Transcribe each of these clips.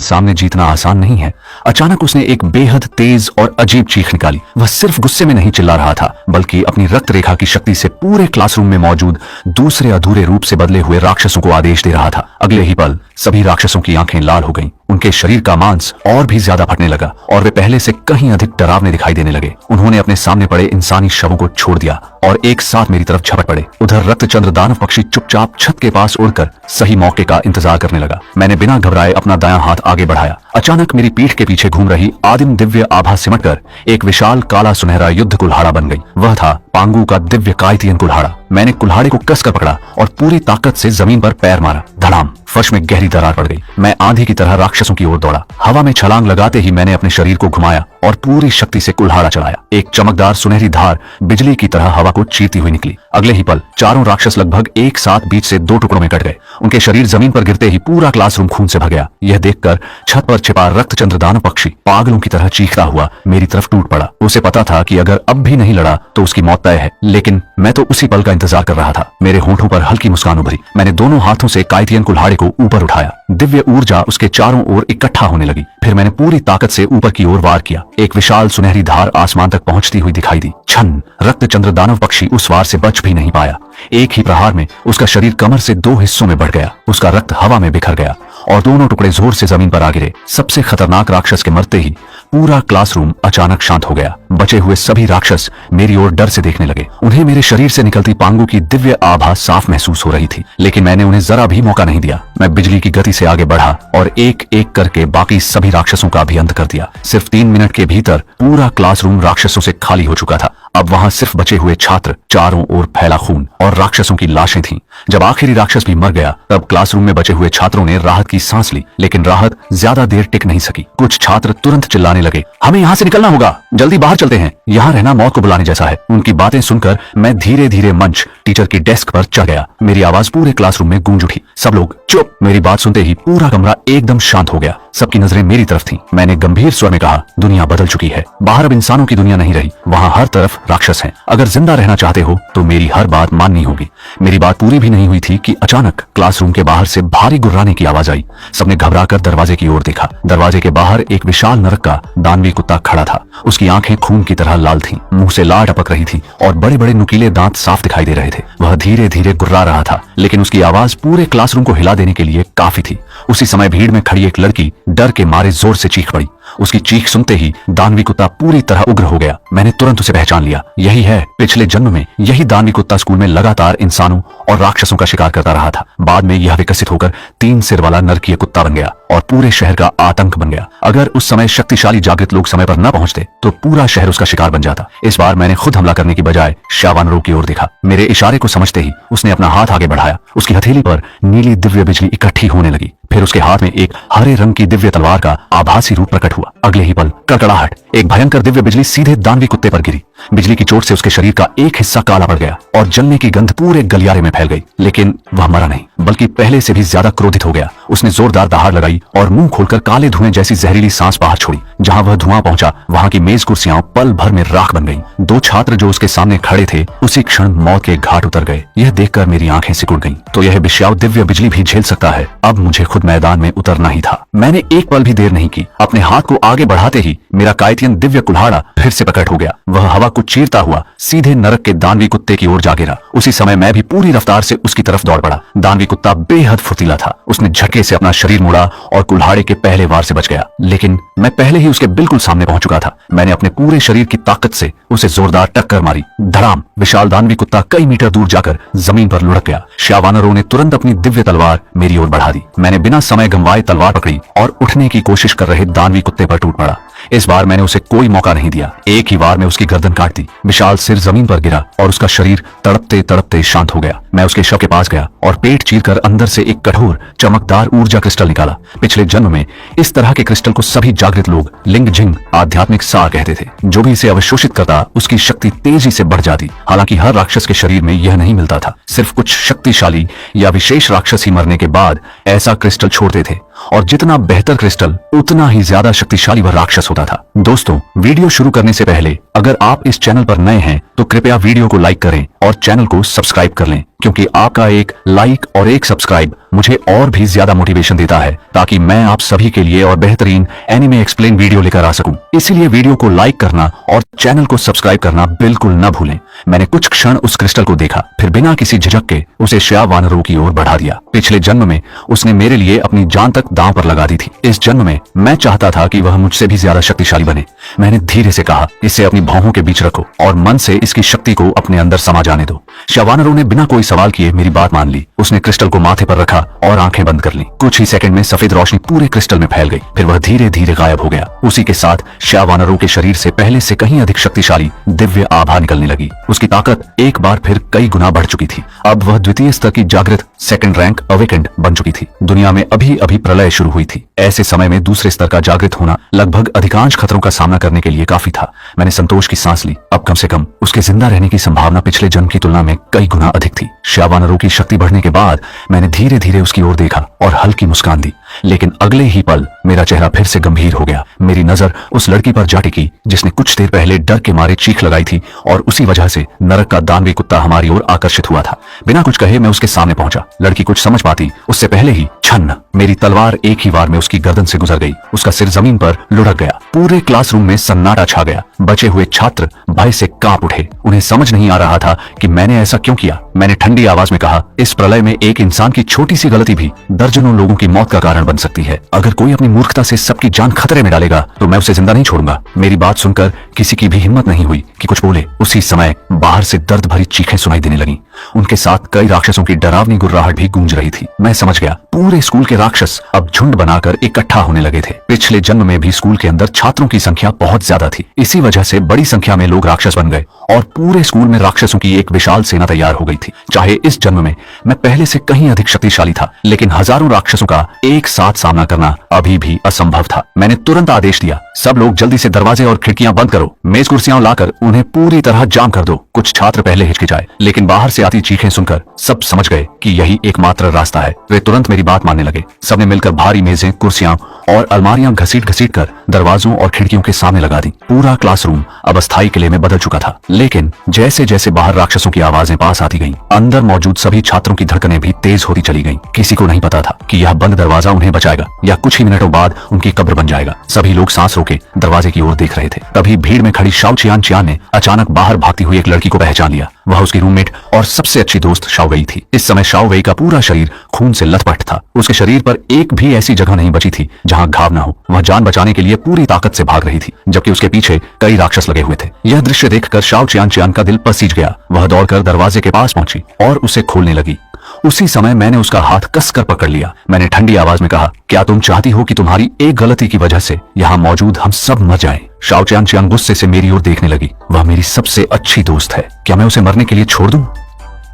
सामने जीतना आसान नहीं है। अचानक उसने एक बेहद तेज और अजीब चीख निकाली। वह सिर्फ गुस्से में नहीं चिल्ला रहा था, बल्कि अपनी रक्त रेखा की शक्ति से पूरे क्लासरूम में मौजूद दूसरे अधूरे रूप से बदले हुए राक्षसों को आदेश दे रहा था। अगले ही पल सभी राक्षसों की आंखें लाल हो गईं। उनके शरीर का मांस और भी ज्यादा फटने लगा और वे पहले से कहीं अधिक डरावने दिखाई देने लगे। उन्होंने अपने सामने पड़े इंसानी शवों को छोड़ दिया और एक साथ मेरी तरफ झपट पड़े। उधर रक्तचंद्र दानव पक्षी चुपचाप छत के पास उड़कर सही मौके का इंतजार करने लगा। मैंने बिना घबराए अपना दायां हाथ आगे बढ़ाया। अचानक मेरी पीठ के पीछे घूम रही आदिम दिव्य आभा सिमटकर एक विशाल काला सुनहरा युद्ध कुल्हाड़ा बन गई। वह था पांगू का दिव्य कायतियन कुल्हाड़ा। मैंने कुल्हाड़े को कसकर पकड़ा और पूरी ताकत से जमीन पर पैर मारा। धड़ाम, फर्श में गहरी दरार पड़ गई। मैं आंधी की तरह राक्षसों की ओर दौड़ा। हवा में छलांग लगाते ही मैंने अपने शरीर को घुमाया और पूरी शक्ति से कुल्हाड़ा चलाया। एक चमकदार सुनहरी धार बिजली की तरह हवा को चीरती हुई निकली। अगले ही पल चारों राक्षस लगभग एक साथ बीच से दो टुकड़ों में कट गए। उनके शरीर जमीन पर गिरते ही पूरा क्लासरूम खून से भर गया। यह देखकर छत पर छिपा रक्तचंद्र दानव पक्षी पागलों की तरह चीखता हुआ मेरी तरफ टूट पड़ा। उसे पता था कि अगर अब भी नहीं लड़ा तो उसकी मौत तय है, लेकिन मैं तो उसी पल का इंतजार कर रहा था। मेरे होंठों पर हल्की मुस्कान उभरी। मैंने दोनों हाथों से कायतियन कुल्हाड़े को ऊपर उठाया। दिव्य ऊर्जा उसके चारों ओर इकट्ठा होने लगी। फिर मैंने पूरी ताकत से ऊपर की ओर वार किया। एक विशाल सुनहरी धार आसमान तक पहुंचती हुई दिखाई दी। छन, रक्तचंद्र दानव पक्षी उस वार से बच भी नहीं पाया। एक ही प्रहार में उसका शरीर कमर से दो हिस्सों में बढ़ गया। उसका रक्त हवा में बिखर गया और दोनों टुकड़े जोर से जमीन पर आ गिरे। सबसे खतरनाक राक्षस के मरते ही पूरा क्लासरूम अचानक शांत हो गया। बचे हुए सभी राक्षस मेरी ओर डर से देखने लगे। उन्हें मेरे शरीर से निकलती पांगू की दिव्य आभा साफ महसूस हो रही थी, लेकिन मैंने उन्हें जरा भी मौका नहीं दिया। मैं बिजली की गति से आगे बढ़ा और एक एक करके बाकी सभी राक्षसों का भी अंत कर दिया। सिर्फ 3 मिनट के भीतर पूरा क्लासरूम राक्षसों से खाली हो चुका था। अब वहां सिर्फ बचे हुए छात्र, चारों ओर फैला खून और राक्षसों की लाशें थीं। जब आखिरी राक्षस भी मर गया तब क्लासरूम में बचे हुए छात्रों ने राहत की सांस ली, लेकिन राहत ज्यादा देर टिक नहीं सकी। कुछ छात्र तुरंत चिल्लाने लगे, हमें यहाँ से निकलना होगा, जल्दी बाहर चलते हैं, यहाँ रहना मौत को बुलाने जैसा है। उनकी बातें सुनकर मैं धीरे धीरे मंच टीचर की डेस्क पर चढ़ गया। मेरी आवाज पूरे क्लासरूम में गूंज उठी। सब लोग चुप। मेरी बात सुनते ही पूरा कमरा एकदम शांत हो गया। सबकी नजरें मेरी तरफ थीं। मैंने गंभीर स्वर में कहा, दुनिया बदल चुकी है। बाहर अब इंसानों की दुनिया नहीं रही, वहाँ हर तरफ राक्षस हैं। अगर जिंदा रहना चाहते हो तो मेरी हर बात माननी होगी। मेरी बात पूरी भी नहीं हुई थी कि अचानक क्लासरूम के बाहर से भारी गुर्राने की आवाज आई। सबने घबराकर दरवाजे की ओर देखा। दरवाजे के बाहर एक विशाल नरक का दानवी कुत्ता खड़ा था। उसकी आंखें खून की तरह लाल थीं, मुंह से लार टपक रही थी और बड़े बड़े नुकीले दांत साफ दिखाई दे रहे थे। वह धीरे धीरे गुर्रा रहा था, लेकिन उसकी आवाज पूरे क्लासरूम को हिला देने के लिए काफी थी। उसी समय भीड़ में खड़ी एक लड़की डर के मारे जोर से चीख पड़ी। उसकी चीख सुनते ही दानवी कुत्ता पूरी तरह उग्र हो गया। मैंने तुरंत उसे पहचान लिया। यही है, पिछले जन्म में यही दानवी कुत्ता स्कूल में लगातार इंसानों और राक्षसों का शिकार करता रहा था। बाद में यह विकसित होकर 3 सिर वाला नरकीय कुत्ता बन गया और पूरे शहर का आतंक बन गया। अगर उस समय शक्तिशाली जागृत लोग समय पर न पहुंचते तो पूरा शहर उसका शिकार बन जाता। इस बार मैंने खुद हमला करने की बजाय शावानरों की ओर देखा। मेरे इशारे को समझते ही उसने अपना हाथ आगे बढ़ाया। उसकी हथेली पर नीली दिव्य बिजली इकट्ठी होने लगी। फिर उसके हाथ में एक हरे रंग की दिव्य तलवार का आभासी रूप प्रकट हुआ। अगले ही पल कड़कड़ाहट, एक भयंकर दिव्य बिजली सीधे दानवी कुत्ते पर गिरी। बिजली की चोट से उसके शरीर का एक हिस्सा काला पड़ गया और जलने की गंध पूरे गलियारे में फैल गई। लेकिन वह मरा नहीं, बल्कि पहले से भी ज्यादा क्रोधित हो गया। उसने जोरदार दहाड़ लगाई और मुंह खोलकर काले धुएं जैसी जहरीली सांस बाहर छोड़ी। जहां वह धुआं पहुंचा वहां की मेज कुर्सियां पल भर में राख बन गईं। 2 छात्र जो उसके सामने खड़े थे उसी क्षण मौत के घाट उतर गए। यह देखकर मेरी आंखें सिकुड़ गईं। तो यह विषयाव दिव्य बिजली भी झेल सकता है। अब मुझे खुद मैदान में उतरना ही था। मैंने एक पल भी देर नहीं की। अपने हाथ को आगे बढ़ाते ही मेरा कायतियन दिव्य कुल्हाड़ा फिर से प्रकट हो गया। वह हवा को चीरता हुआ सीधे नरक के दानवी कुत्ते की ओर जा गिरा। उसी समय मैं भी पूरी रफ्तार से उसकी तरफ दौड़ पड़ा। दानवी कुत्ता बेहद फुर्तीला था। उसने झटके से अपना शरीर मोड़ा और कुल्हाड़े के पहले वार से बच गया, लेकिन मैं पहले ही उसके बिल्कुल सामने पहुंच चुका था। मैंने अपने पूरे शरीर की ताकत से उसे जोरदार टक्कर मारी। धड़ाम, विशाल दानवी कुत्ता कई मीटर दूर जाकर जमीन पर लुढ़क गया। शावानरों ने तुरंत अपनी दिव्य तलवार मेरी ओर बढ़ा दी। मैंने बिना समय गंवाए तलवार पकड़ी और उठने की कोशिश कर रहे दानवी कुत्ते पर टूट पड़ा। इस बार मैंने उसे कोई मौका नहीं दिया। एक ही वार में उसकी गर्दन काट दी। विशाल सिर जमीन पर गिरा और उसका शरीर तड़पते तड़पते शांत हो गया। मैं उसके शव के पास गया और पेट चीरकर अंदर से एक कठोर चमकदार ऊर्जा क्रिस्टल निकाला। पिछले जन्म में इस तरह के क्रिस्टल को सभी जागृत लोग लिंग जिंग आध्यात्मिक सार कहते थे। जो भी इसे अवशोषित करता उसकी शक्ति तेजी से बढ़ जाती। हालांकि हर राक्षस के शरीर में यह नहीं मिलता था। सिर्फ कुछ शक्तिशाली या विशेष राक्षस ही मरने के बाद ऐसा क्रिस्टल छोड़ते थे और जितना बेहतर क्रिस्टल उतना ही ज्यादा शक्तिशाली वह राक्षस होता था। दोस्तों, वीडियो शुरू करने से पहले अगर आप इस चैनल पर नए हैं तो कृपया वीडियो को लाइक करें और चैनल को सब्सक्राइब कर लें। क्योंकि आपका एक लाइक और एक सब्सक्राइब मुझे और भी ज्यादा मोटिवेशन देता है ताकि मैं आप सभी के लिए और बेहतरीन एनिमे एक्सप्लेन वीडियो लेकर आ सकूं। इसीलिए वीडियो को लाइक करना और चैनल को सब्सक्राइब करना बिल्कुल न भूलें। मैंने कुछ क्षण उस क्रिस्टल को देखा, फिर बिना किसी झिझक के उसे श्या वानरों की ओर बढ़ा दिया। पिछले जन्म में उसने मेरे लिए अपनी जान तक दांव पर लगा दी थी। इस जन्म में मैं चाहता था कि वह मुझसे भी ज्यादा शक्तिशाली बने। मैंने धीरे से कहा, इसे अपनी बाहों के बीच रखो और मन से इसकी शक्ति को अपने अंदर समा जाने दो। श्या वानरों ने बिना कोई सवाल किए मेरी बात मान ली। उसने क्रिस्टल को माथे पर रखा और आंखें बंद कर ली। कुछ ही सेकंड में सफेद रोशनी पूरे क्रिस्टल में फैल गई, फिर वह धीरे धीरे गायब हो गया। उसी के साथ श्या वानरों के शरीर से पहले से कहीं अधिक शक्तिशाली दिव्य आभा निकलने लगी। उसकी ताकत एक बार फिर कई गुना बढ़ चुकी थी। अब वह द्वितीय स्तर की जागृत सेकंड रैंक अवेकेंड बन चुकी थी। दुनिया में अभी अभी प्रलय शुरू हुई थी। ऐसे समय में दूसरे स्तर का जागृत होना लगभग अधिकांश खतरों का सामना करने के लिए काफी था। मैंने संतोष की सांस ली। अब कम से कम उसके जिंदा रहने की संभावना पिछले जन्म की तुलना में कई गुना अधिक थी। श्या वानरों की शक्ति बढ़ने के बाद मैंने धीरे धीरे उसकी ओर देखा और हल्की मुस्कान दी, लेकिन अगले ही पल मेरा चेहरा फिर से गंभीर हो गया। मेरी नजर उस लड़की पर जा टिकी जिसने कुछ देर पहले डर के मारे चीख लगाई थी और उसी वजह से नरक का दानवी कुत्ता हमारी ओर आकर्षित हुआ था। बिना कुछ कहे मैं उसके सामने पहुंचा। लड़की कुछ समझ पाती उससे पहले ही छन्न मेरी तलवार एक ही वार में उसकी गर्दन से गुजर गई। उसका सिर जमीन पर लुढ़क गया। पूरे क्लासरूम में सन्नाटा छा गया। बचे हुए छात्र भय से कांप उठे। उन्हें समझ नहीं आ रहा था कि मैंने ऐसा क्यों किया। मैंने ठंडी आवाज में कहा, इस प्रलय में एक इंसान की छोटी सी गलती भी दर्जनों लोगों की मौत का कारण बन सकती है। अगर कोई अपनी मूर्खता से सबकी जान खतरे में डालेगा तो मैं उसे जिंदा नहीं छोड़ूंगा। मेरी बात सुनकर किसी की भी हिम्मत नहीं हुई कि कुछ बोले। उसी समय बाहर से दर्द भरी चीखें सुनाई देने लगीं। उनके साथ कई राक्षसों की डरावनी गुर्राहट भी गूंज रही थी। मैं समझ गया, पूरे स्कूल के राक्षस अब झुंड बनाकर इकट्ठा होने लगे थे। पिछले जन्म में भी स्कूल के अंदर छात्रों की संख्या बहुत ज्यादा थी। इसी वजह से बड़ी संख्या में लोग राक्षस बन गए और पूरे स्कूल में राक्षसों की एक विशाल सेना तैयार हो गई थी। चाहे इस जन्म में मैं पहले से कहीं अधिक शक्तिशाली था, लेकिन हजारों राक्षसों का एक साथ सामना करना अभी भी असंभव था। मैंने तुरंत आदेश दिया, सब लोग जल्दी से दरवाजे और खिड़कियां बंद करो। मेज कुर्सियां लाकर उन्हें पूरी तरह जाम कर दो। कुछ छात्र पहले हिचकिचाए, लेकिन बाहर से आती चीखें सुनकर सब समझ गए कि यही एकमात्र रास्ता है। वे तुरंत मेरी बात मानने लगे। सबने मिलकर भारी मेजें, कुर्सियां और अलमारियां घसीट घसीट कर दरवाजों और खिड़कियों के सामने लगा दी। पूरा क्लासरूम अब अस्थायी किले में बदल चुका था। लेकिन जैसे जैसे बाहर राक्षसों की आवाजें पास आती गईं, अंदर मौजूद सभी छात्रों की धड़कनें भी तेज होती चली गईं। किसी को नहीं पता था कि यह बंद दरवाजा उन्हें बचाएगा या कुछ ही मिनटों बाद उनकी कब्र बन जाएगा। सभी लोग सांस रोके दरवाजे की ओर देख रहे थे। तभी भीड़ में खड़ी शाओ चियान ने अचानक बाहर भागती हुई एक लड़की को पहचान लिया। वह उसकी रूममेट और सबसे अच्छी दोस्त शाओ वेई थी। इस समय शाओ वेई का पूरा शरीर खून से लथपथ था। उसके शरीर पर एक भी ऐसी जगह नहीं बची थी जहां घाव न हो। वह जान बचाने के लिए पूरी ताकत से भाग रही थी, जबकि उसके पीछे कई राक्षस लगे हुए थे। यह दृश्य देखकर शाओ चियान का दिल पसीज गया। वह दौड़कर दरवाजे के पास पहुंची और उसे खोलने लगी। उसी समय मैंने उसका हाथ कसकर पकड़ लिया। मैंने ठंडी आवाज में कहा, क्या तुम चाहती हो कि तुम्हारी एक गलती की वजह से यहाँ मौजूद हम सब मर जाएं? शाओ चियान गुस्से से मेरी ओर देखने लगी। वह मेरी सबसे अच्छी दोस्त है। क्या मैं उसे मरने के लिए छोड़ दूं?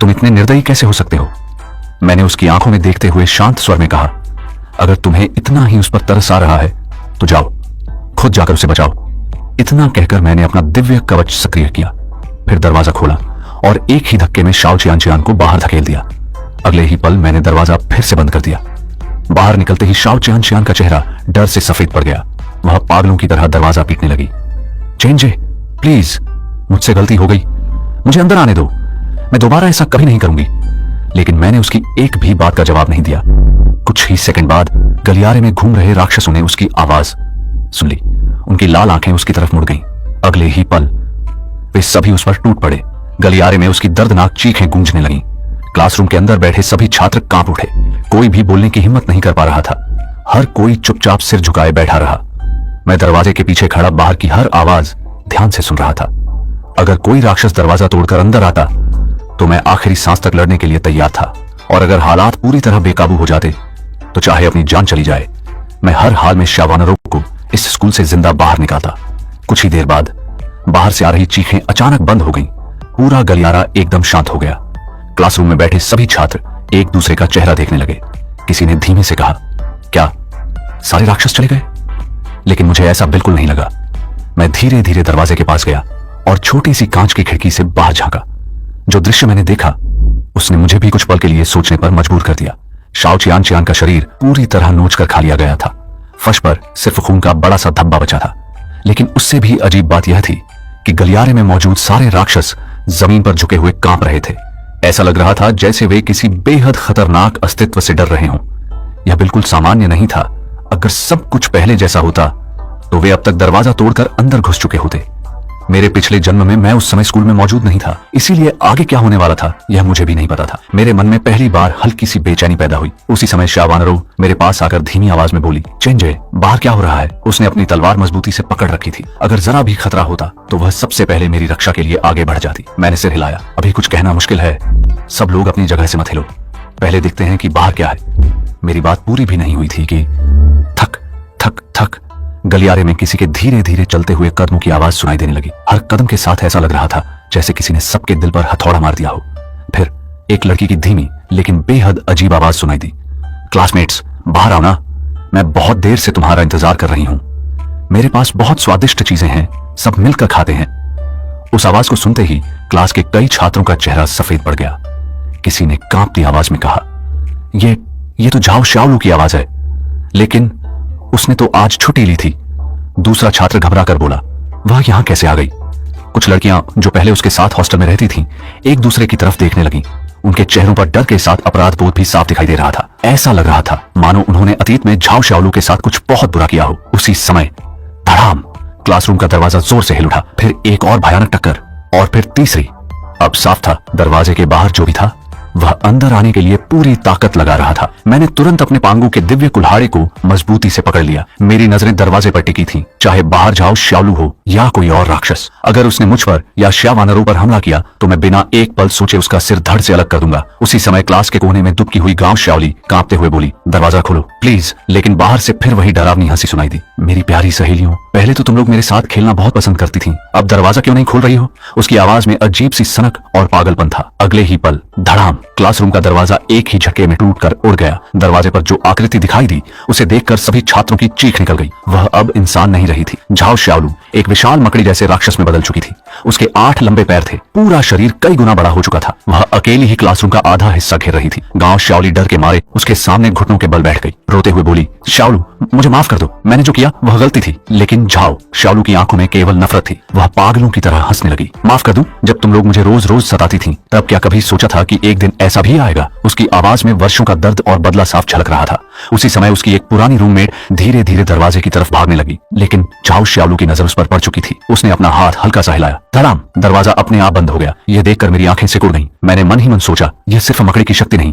तुम इतने निर्दयी कैसे हो सकते हो? मैंने उसकी आंखों में देखते हुए शांत स्वर में कहा, अगर तुम्हें इतना ही उस पर तरस आ रहा है तो जाओ, खुद जाकर उसे बचाओ। इतना कहकर मैंने अपना दिव्य कवच सक्रिय किया, फिर दरवाजा खोला और एक ही धक्के में शाओ चियान को बाहर धकेल दिया। अगले ही पल मैंने दरवाजा फिर से बंद कर दिया। बाहर निकलते ही शाओ चियान का चेहरा डर से सफेद पड़ गया। वह पागलों की तरह दरवाजा पीटने लगी। चेंजे, प्लीज, मुझसे गलती हो गई, मुझे अंदर आने दो, मैं दोबारा ऐसा कभी नहीं करूंगी। लेकिन मैंने उसकी एक भी बात का जवाब नहीं दिया। कुछ ही सेकंड बाद गलियारे में घूम रहे राक्षसों ने उसकी आवाज सुन ली। उनकी लाल आंखें उसकी तरफ मुड़ गईं। अगले ही पल वे सभी उस पर टूट पड़े। गलियारे में उसकी दर्दनाक चीखें गूंजने लगीं। क्लासरूम के अंदर बैठे सभी छात्र कांप उठे। कोई भी बोलने की हिम्मत नहीं कर पा रहा था। हर कोई चुपचाप सिर झुकाए बैठा रहा। मैं दरवाजे के पीछे खड़ा बाहर की हर आवाज ध्यान से सुन रहा था। अगर कोई राक्षस दरवाजा तोड़कर अंदर आता तो मैं आखिरी सांस तक लड़ने के लिए तैयार था, और अगर हालात पूरी तरह बेकाबू हो जाते तो चाहे अपनी जान चली जाए, मैं हर हाल में श्या वानरों को इस स्कूल से जिंदा बाहर निकालता। कुछ ही देर बाद बाहर से आ रही चीखें अचानक बंद हो गईं। पूरा गलियारा एकदम शांत हो गया। क्लासरूम में बैठे सभी छात्र एक दूसरे का चेहरा देखने लगे। किसी ने धीमे से कहा, क्या सारे राक्षस चले गए? लेकिन मुझे ऐसा बिल्कुल नहीं लगा। मैं धीरे धीरे दरवाजे के पास गया और छोटी सी कांच की खिड़की से बाहर झांका। जो दृश्य मैंने देखा उसने मुझे भी कुछ पल के लिए सोचने पर मजबूर कर दिया। शाओ चियान का शरीर पूरी तरह नोचकर खा लिया गया था। फर्श पर सिर्फ खून का बड़ा सा धब्बा बचा था। लेकिन उससे भी अजीब बात यह थी कि गलियारे में मौजूद सारे राक्षस जमीन पर झुके हुए कांप रहे थे। ऐसा लग रहा था जैसे वे किसी बेहद खतरनाक अस्तित्व से डर रहे हों। यह बिल्कुल सामान्य नहीं था। अगर सब कुछ पहले जैसा होता तो वे अब तक दरवाजा तोड़कर अंदर घुस चुके होते। मेरे पिछले जन्म में मैं उस समय स्कूल में मौजूद नहीं था, इसीलिए आगे क्या होने वाला था यह मुझे भी नहीं पता था। मेरे मन में पहली बार हल्की सी बेचैनी पैदा हुई। उसी समय शावानरो मेरे पास आकर धीमी आवाज में बोली, चेंजे, बाहर क्या हो रहा है? उसने अपनी तलवार मजबूती से पकड़ रखी थी। अगर जरा भी खतरा होता तो वह सबसे पहले मेरी रक्षा के लिए आगे बढ़ जाती। मैंने सिर हिलाया। अभी कुछ कहना मुश्किल है। सब लोग अपनी जगह से मत हिलो, पहले देखते हैं कि बाहर क्या है। मेरी बात पूरी भी नहीं हुई थी कि थक थक थक गलियारे में किसी के धीरे धीरे चलते हुए कदमों की आवाज सुनाई देने लगी। हर कदम के साथ ऐसा लग रहा था जैसे किसी ने सबके दिल पर हथौड़ा मार दिया हो। फिर एक लड़की की धीमी लेकिन बेहद अजीब आवाज सुनाई दी, क्लासमेट्स बाहर आओ ना, मैं बहुत देर से तुम्हारा इंतजार कर रही हूं। मेरे पास बहुत स्वादिष्ट चीजें हैं, सब मिलकर खाते हैं। उस आवाज को सुनते ही क्लास के कई छात्रों का चेहरा सफेद पड़ गया। किसी ने कांपती आवाज में कहा, ये तो झाओ शाओलू की आवाज है, लेकिन उसने तो आज छुट्टी ली थी। दूसरा छात्र घबरा कर बोला, वह यहां कैसे आ गई? कुछ लड़कियां जो पहले उसके साथ हॉस्टल में रहती थीं, एक दूसरे की तरफ देखने लगीं। उनके चेहरों पर डर के साथ अपराध बोध भी साफ दिखाई दे रहा था। ऐसा लग रहा था मानो उन्होंने अतीत में झाओ शाओलू के साथ कुछ बहुत बुरा किया हो। उसी समय धड़ाम, क्लासरूम का दरवाजा जोर से हिल उठा। फिर एक और भयानक टक्कर, और फिर तीसरी। अब साफ था दरवाजे के बाहर जो भी था वह अंदर आने के लिए पूरी ताकत लगा रहा था। मैंने तुरंत अपने पांगू के दिव्य कुल्हाड़े को मजबूती से पकड़ लिया। मेरी नजरें दरवाजे पर टिकी थीं, चाहे बाहर झाओ शाओलू हो या कोई और राक्षस। अगर उसने मुझ पर या शावानरो पर हमला किया तो मैं बिना एक पल सोचे उसका सिर धड़ से अलग कर दूंगा। उसी समय क्लास के कोने में दुबकी हुई गांव शाओली कांपते हुए बोली, दरवाजा खोलो प्लीज। लेकिन बाहर से फिर वही डरावनी हंसी सुनाई दी। मेरी प्यारी सहेलियों, पहले तो तुम लोग मेरे साथ खेलना बहुत पसंद करती थीं, अब दरवाजा क्यों नहीं खोल रही हो? उसकी आवाज में अजीब सी सनक और पागलपन था। अगले ही पल धड़ाम, क्लासरूम का दरवाजा एक ही झटके में टूटकर उड़ गया। दरवाजे पर जो आकृति दिखाई दी उसे देखकर सभी छात्रों की चीख निकल गई। वह अब इंसान नहीं रही थी। झाओ शाओलू एक विशाल मकड़ी जैसे राक्षस में बदल चुकी थी। उसके 8 लंबे पैर थे, पूरा शरीर कई गुना बड़ा हो चुका था। वह अकेली ही क्लासरूम का आधा हिस्सा घेर रही थी। गांव शाओली डर के मारे उसके सामने घुटनों के बल बैठ गई। रोते हुए बोली, शाओलू मुझे माफ कर दो, मैंने जो किया वह गलती थी। लेकिन झाओ शाओलू की आंखों में केवल नफरत थी। वह पागलों की तरह हंसने लगी। माफ कर दूं? जब तुम लोग मुझे रोज रोज सताती थीं, तब क्या कभी सोचा था कि एक दिन ऐसा भी आएगा? उसकी आवाज में वर्षों का दर्द और बदला साफ झलक रहा था। उसी समय उसकी एक पुरानी रूममेट धीरे धीरे दरवाजे की तरफ भागने लगी, लेकिन झाओ शाओलू की नजर उस पर पड़ चुकी थी। उसने अपना हाथ हल्का सा हिलाया, धड़ाम, दरवाजा अपने आप बंद हो गया। यह देखकर मेरी आंखें सिकुड़ गईं। मैंने मन ही मन सोचा, यह सिर्फ मकड़ी की शक्ति नहीं